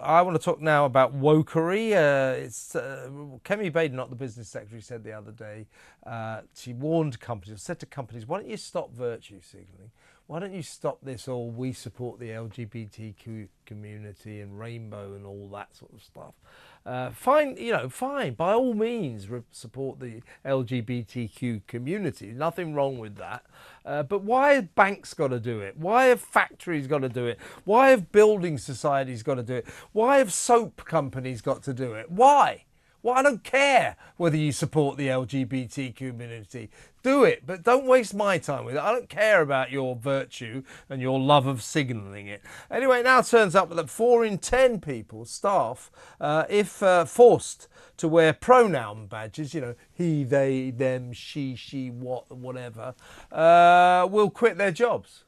I want to talk now about wokery. It's Kemi Badenoch, the business secretary, said the other day. She warned companies, said to companies, "Why don't you stop virtue signalling? Why don't you stop this all? We support the LGBTQ community and rainbow and all that sort of stuff. Fine, fine. By all means, support the LGBTQ community. Nothing wrong with that. But why have banks got to do it? Why have factories got to do it? Why have building societies got to do it? Why have soap companies got to do it? Why? Well, I don't care whether you support the LGBT community. Do it, but don't waste my time with it. I don't care about your virtue and your love of signalling it. Anyway, it now turns up that 4 in 10 people, staff, if forced to wear pronoun badges, he, they, them, she, whatever, will quit their jobs.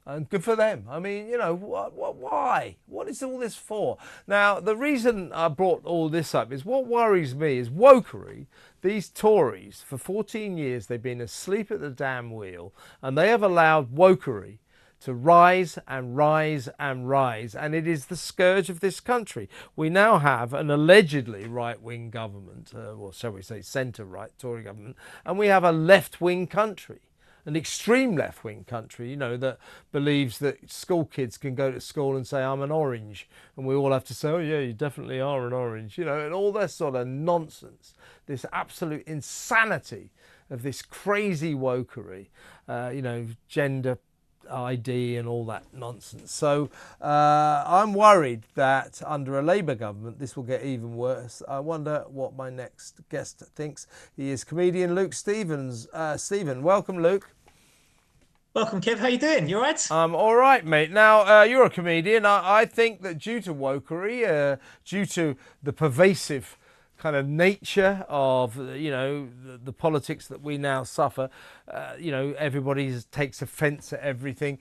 And good for them. I mean, why? What is all this for? Now, the reason I brought all this up is what worries me is wokery. These Tories, for 14 years, they've been asleep at the damn wheel, and they have allowed wokery to rise and rise and rise, and it is the scourge of this country. We now have an allegedly right-wing government, or shall we say centre-right Tory government, and we have a left-wing country. An extreme left-wing country, that believes that school kids can go to school and say, I'm an orange. And we all have to say, oh, yeah, you definitely are an orange, and all that sort of nonsense. This absolute insanity of this crazy wokery, gender ID and all that nonsense. So I'm worried that under a Labour government this will get even worse. I wonder what my next guest thinks. He is comedian Luke Stevens. Stephen, welcome, Luke. Welcome, Kev. How you doing? You all right? I'm all right, mate. Now, you're a comedian. I think that due to wokery, due to the pervasive kind of nature of the politics that we now suffer, everybody takes offence at everything.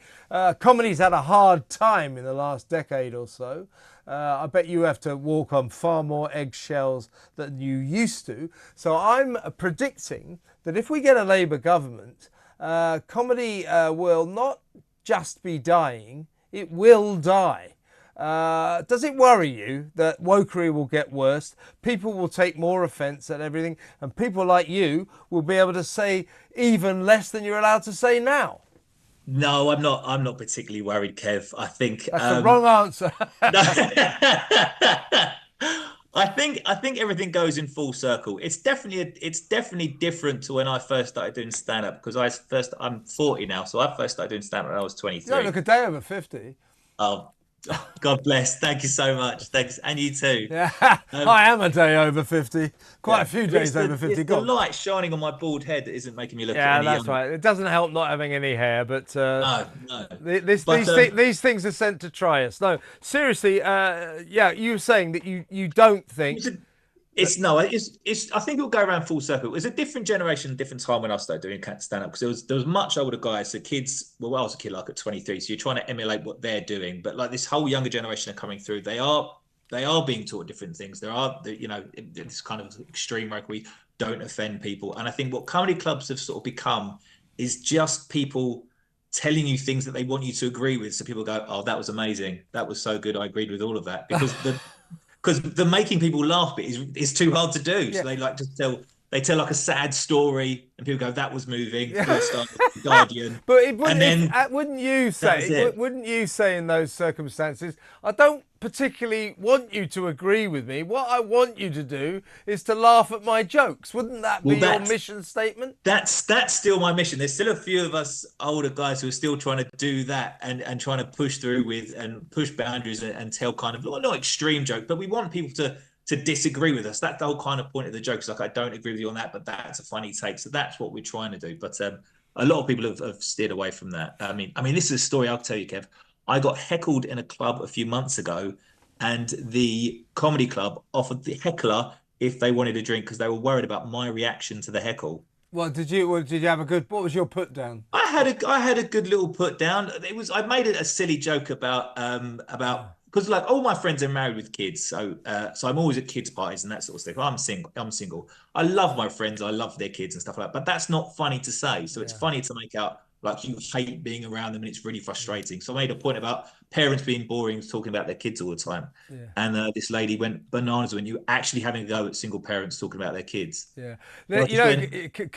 Comedy's had a hard time in the last decade or so. I bet you have to walk on far more eggshells than you used to. So I'm predicting that if we get a Labour government, comedy will not just be dying, it will die. Does it worry you that wokery will get worse? People will take more offence at everything, and people like you will be able to say even less than you're allowed to say now. No, I'm not. I'm not particularly worried, Kev. I think That's the wrong answer. no. I think everything goes in full circle. It's definitely different to when I first started doing stand up because I'm 40 now, so I first started doing stand up when I was You don't 23. look a day over 50. Oh, God bless. Thank you so much. Thanks, and you too. Yeah, Um, I am a day over 50. Quite a yeah, few it's days the over 50 it's the gone. light shining on my bald head that isn't making me look Yeah, any that's younger. right. It doesn't help not having any hair, but No, no. this, But these things are sent to try us. No, seriously, yeah, you were saying that you don't it's think a, that. it's no, it's. I think it'll go around full circle. It was a different generation, different time when I started doing stand up because there was much older guys. So kids, well, I was a kid like at 23, so you're trying to emulate what they're doing. But like this whole younger generation are coming through. They are being taught different things. There are this kind of extreme where we don't offend people, and I think what comedy clubs have sort of become is just people telling you things that they want you to agree with. So people go, "Oh, that was amazing. That was so good. I agreed with all of that." Because the making people laugh bit is too hard to do. Yeah. So they tell like a sad story, and people go, "That was moving." Yeah. 4 star Guardian, But it and wouldn't if then wouldn't you that was say it. wouldn't you say in those circumstances, I don't particularly want you to agree with me. What I want you to do is to laugh at my jokes. Wouldn't that be Well, your that mission statement? that's still my mission. There's still a few of us older guys who are still trying to do that and trying to push through with and push boundaries and tell kind of not extreme joke, but we want people to disagree with us. That's the whole kind of point of the joke. It's like I don't agree with you on that, but that's a funny take. So that's what we're trying to do. But a lot of people have steered away from that. I mean, this is a story I'll tell you, Kev. I got heckled in a club a few months ago, and the comedy club offered the heckler if they wanted a drink because they were worried about my reaction to the heckle. Did you have a good? What was your put down? I had a good little put down. I made it a silly joke about because like all my friends are married with kids, so I'm always at kids parties and that sort of stuff. I'm single. I'm single. I love my friends. I love their kids and stuff like that. But that's not funny to say. So it's Yeah. funny to make out. like you hate being around them and it's really frustrating. So I made a point about parents being boring, talking about their kids all the time. Yeah. And this lady went bananas when you actually having a go at single parents talking about their kids. Yeah. So I You just know,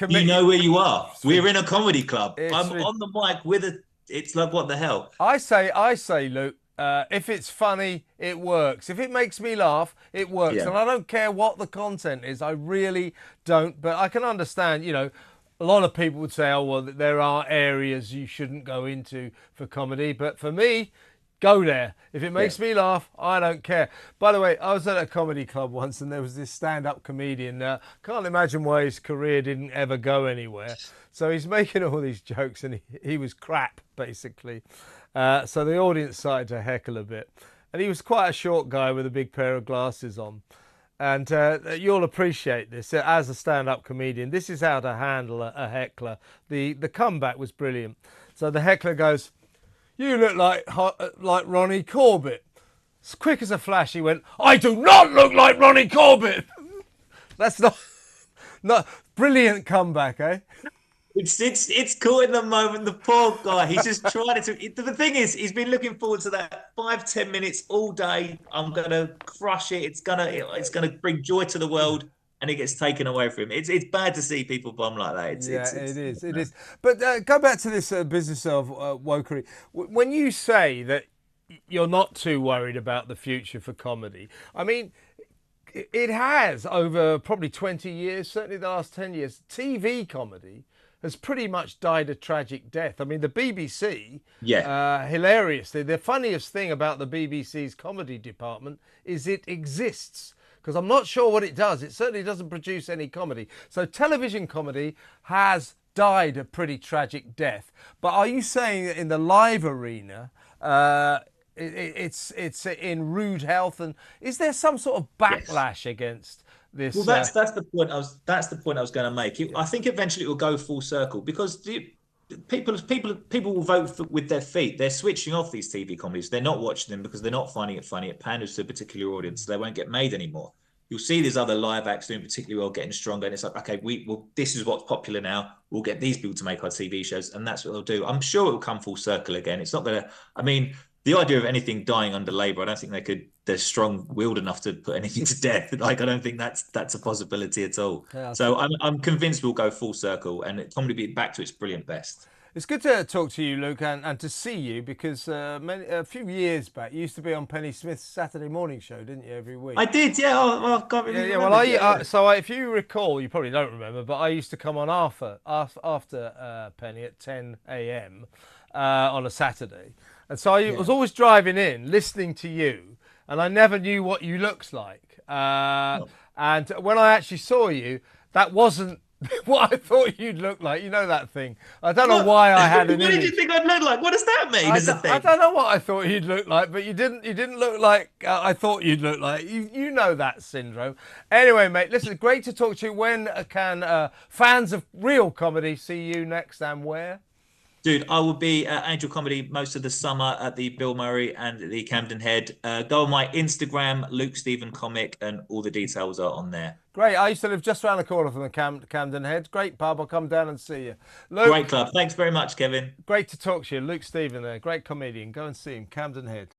went, you know where you are. We're in a comedy club. it's I'm on the mic with a. It's like, what the hell? I say, Luke, if it's funny, it works. If it makes me laugh, it works. Yeah. And I don't care what the content is. I really don't. But I can understand, a lot of people would say, oh, well, there are areas you shouldn't go into for comedy. But for me, go there. If it makes me laugh, I don't care. By the way, I was at a comedy club once and there was this stand-up comedian. Can't imagine why his career didn't ever go anywhere. So he's making all these jokes and he was crap, basically. So the audience started to heckle a bit. And he was quite a short guy with a big pair of glasses on. And you'll appreciate this as a stand-up comedian. This is how to handle a heckler. The comeback was brilliant. So the heckler goes, "You look like Ronnie Corbett." As quick as a flash, he went, "I do not look like Ronnie Corbett." That's not brilliant comeback, eh? It's caught in the moment. The poor guy. He's just trying to. The thing is, he's been looking forward to that 5-10 minutes all day. I'm gonna crush it. It's gonna bring joy to the world, and it gets taken away from him. It's bad to see people bomb like that. It is. It is. But go back to this business of wokery. When you say that you're not too worried about the future for comedy, I mean, it has over probably 20 years, certainly the last 10 years, TV comedy has pretty much died a tragic death. I mean, the BBC, hilariously, the funniest thing about the BBC's comedy department is it exists. Because I'm not sure what it does. It certainly doesn't produce any comedy. So television comedy has died a pretty tragic death. But are you saying that in the live arena, it's in rude health? And is there some sort of backlash against this? Well, that's the point I was going to make. I think eventually it will go full circle because people will vote with their feet. They're switching off these TV comedies. They're not watching them because they're not finding it funny. It panders to a particular audience. They won't get made anymore. You'll see these other live acts doing particularly well, getting stronger, and it's like, okay, this is what's popular now. We'll get these people to make our TV shows, and that's what they'll do. I'm sure it will come full circle again. It's not gonna. I mean, the idea of anything dying under Labour, I don't think they're strong-willed enough to put anything to death. Like, I don't think that's a possibility at all. Yeah, so I'm convinced we'll go full circle and it's probably be back to its brilliant best. It's good to talk to you, Luke, and to see you because a few years back you used to be on Penny Smith's Saturday morning show, didn't you, every week? I did, yeah. I can't really remember. So if you recall, you probably don't remember, but I used to come on after Penny at 10 a.m. On a Saturday. And so I was always driving in, listening to you, and I never knew what you looked like. And when I actually saw you, that wasn't what I thought you'd look like. You know that thing. I don't know why I had an image. What did you think I'd look like? What does that mean as a thing? I don't know what I thought you'd look like, but you didn't look like I thought you'd look like. You know that syndrome. Anyway, mate, listen, great to talk to you. When can fans of real comedy see you next and where? Dude, I will be at Angel Comedy most of the summer at the Bill Murray and the Camden Head. Go on my Instagram, Luke Stephen Comic, and all the details are on there. Great. I used to live just around the corner from the Camden Head. Great pub. I'll come down and see you. Luke, great club. Thanks very much, Kevin. Great to talk to you. Luke Stephen there. Great comedian. Go and see him. Camden Head.